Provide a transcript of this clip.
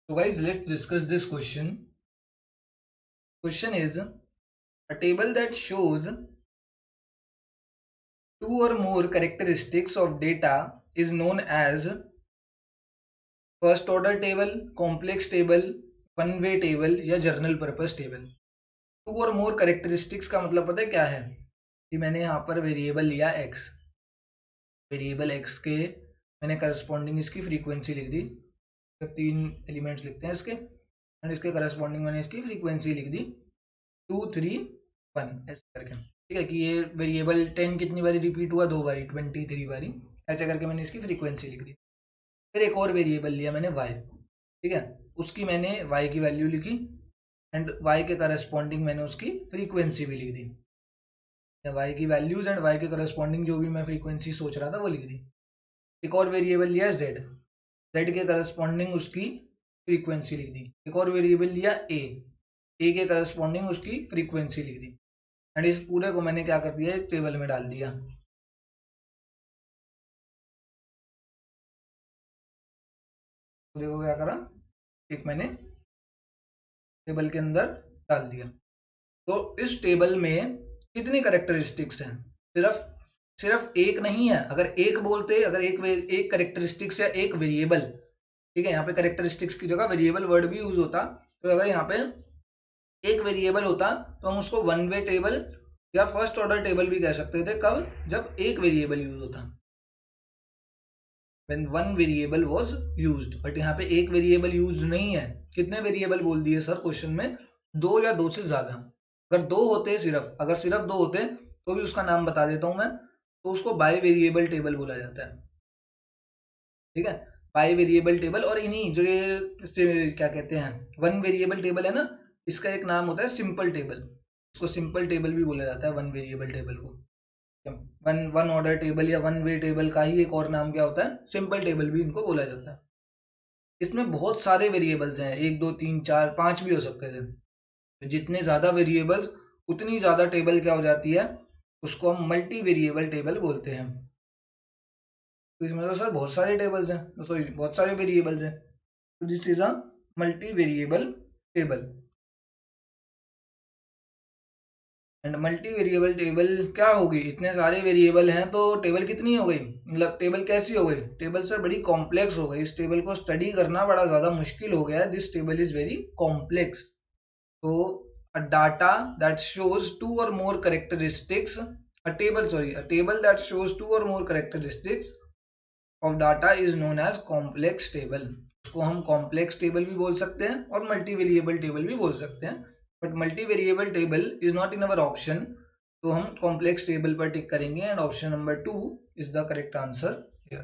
So guys, let's discuss this question. Question is a table that shows two or more characteristics of data is known as first order table, complex table, one way table या journal purpose table. To or more characteristics का मतलब पता है क्या है कि मैंने यहाँ पर वेरिएबल लिया x, वेरिएबल x के मैंने करस्पॉन्डिंग इसकी फ्रीक्वेंसी लिख दी। तो तीन एलिमेंट्स लिखते हैं इसके एंड इसके करस्पॉन्डिंग मैंने इसकी फ्रीक्वेंसी लिख दी 2 3 1 ऐसे करके। ठीक है कि ये वेरिएबल 10 कितनी बारी रिपीट हुआ, 2 बारी, 23 बारी, ऐसे करके मैंने इसकी फ्रीक्वेंसी लिख दी। फिर एक और वेरिएबल लिया मैंने y, ठीक है, उसकी मैंने y की वैल्यू लिखी एंड y के करस्पॉन्डिंग मैंने उसकी फ्रीक्वेंसी भी लिख दी। y की वैल्यूज एंड y के करस्पॉन्डिंग जो भी मैं फ्रीक्वेंसी सोच रहा था वो लिख दी। एक और वेरिएबल लिया z, z के करस्पॉन्डिंग उसकी फ्रीक्वेंसी लिख दी। एक और वेरिएबल लिया a के करस्पॉन्डिंग उसकी फ्रीक्वेंसी लिख दी एंड इस पूरे को मैंने क्या कर दिया, एक टेबल में डाल दिया। देखो क्या करा, एक मैंने टेबल के अंदर डाल दिया। तो इस टेबल में कितनी कैरेक्टरिस्टिक्स हैं, सिर्फ सिर्फ एक नहीं है। अगर एक बोलते, अगर एक कैरेक्टरिस्टिक्स या एक वेरिएबल, ठीक है, यहाँ पे कैरेक्टरिस्टिक्स की जगह वेरिएबल वर्ड भी यूज होता। तो अगर यहाँ पे एक वेरिएबल होता तो हम उसको वन वे टेबल या फर्स्ट ऑर्डर टेबल भी कह सकते थे। कब? जब एक वेरिएबल यूज होता, when one variable was used। But यहाँ पे एक वेरिएबल यूज नहीं है। कितने वेरिएबल बोल दिए सर क्वेश्चन में? दो या दो से ज्यादा। अगर दो होते, सिर्फ अगर सिर्फ दो होते तो भी उसका नाम बता देता हूं मैं, तो उसको बाई वेरिएबल टेबल बोला जाता है। ठीक है, बाई वेरिएबल टेबल। और इन्हीं जो ये क्या कहते हैं, वन वेरिएबल टेबल है ना, इसका एक नाम होता है सिंपल टेबल। इसको सिंपल टेबल भी बोला जाता है, वन वेरिएबल टेबल को। वन वन ऑर्डर टेबल या वन वे टेबल का ही एक और नाम क्या होता है, सिंपल टेबल भी इनको बोला जाता है। इसमें बहुत सारे वेरिएबल्स हैं, 1 2 3 4 5 भी हो सकते थे। तो जितने ज्यादा वेरिएबल्स उतनी ज्यादा टेबल क्या हो जाती है, उसको हम मल्टी वेरिएबल टेबल बोलते हैं। तो इसमें तो सर बहुत सारे टेबल्स हैं, सॉरी बहुत सारे वेरिएबल्स हैं, तो this is a multi variable table. And multi variable table क्या होगी, इतने सारे वेरिएबल हैं तो टेबल कितनी हो गई, मतलब टेबल कैसी हो गई? टेबल सर बड़ी कॉम्प्लेक्स हो गई। इस टेबल को स्टडी करना बड़ा ज्यादा मुश्किल हो गया है। This table is very complex. तो a data that shows two or more characteristics, a table that shows two or more characteristics of data is known as complex table। उसको हम कॉम्प्लेक्स टेबल भी बोल सकते हैं और मल्टी वेरिएबल टेबल भी बोल सकते हैं। But multi variable table is not in our option, तो हम कॉम्प्लेक्स टेबल पर टिक करेंगे and option number 2 is the correct answer here.